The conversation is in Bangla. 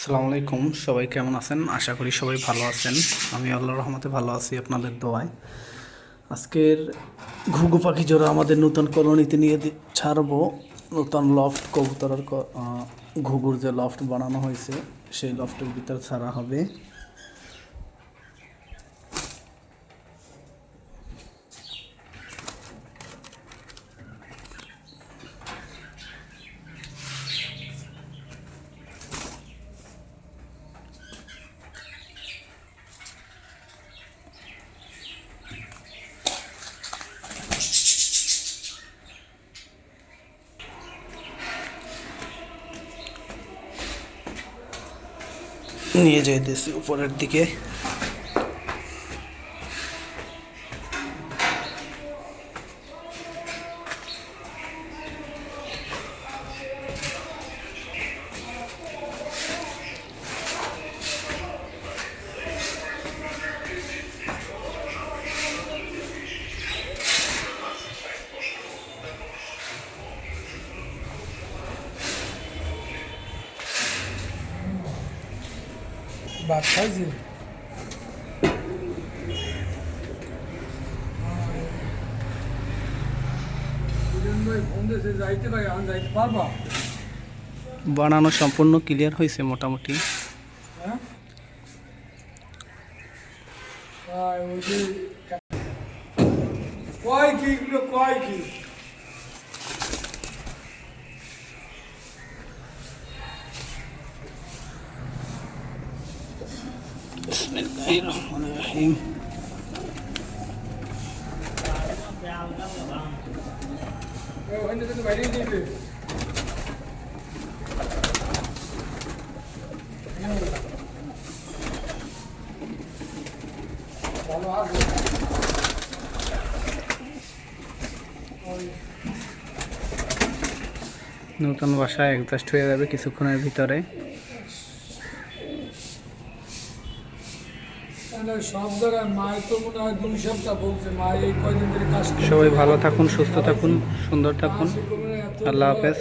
আসসালামু আলাইকুম, সবাই কেমন আছেন? আশা করি সবাই ভালো আছেন। আমি আল্লাহর রহমতে ভালো আছি, আপনাদের দোয়ায়। আজকের ঘুঘু পাখি জোড়া আমাদের নতুন কলোনিতে নিয়ে ছাড়বো। নতুন লফট কবুতরের ঘুঘুর যে লফট বানানো হয়েছে সেই লফটের ভিতর ছাড়া হবে। নিয়ে যাইতেছি উপরের দিকে। ভাত খাইছি। যাইতে ভাই আমি যাইতে পারবা? বানানো সম্পূর্ণ ক্লিয়ার হয়েছে মোটামুটি। হ্যাঁ ওই যে কয় কি এগুলো কয় কি বিসমিল্লাহির রহমানির রহিম। ওখানে তো বাইরে দিবে। ভালো আসবে। নতুন বাসায় অ্যাডজাস্ট হয়ে যাবে কিছুক্ষণের ভিতরে। সব জায়গায় মায়ের তো মনে হয় 2 সপ্তাহ বলছে, মা এই কয়দিন ধরে কাজ করছে। সবাই ভালো থাকুন, সুস্থ থাকুন, সুন্দর থাকুন। আল্লাহ হাফেজ।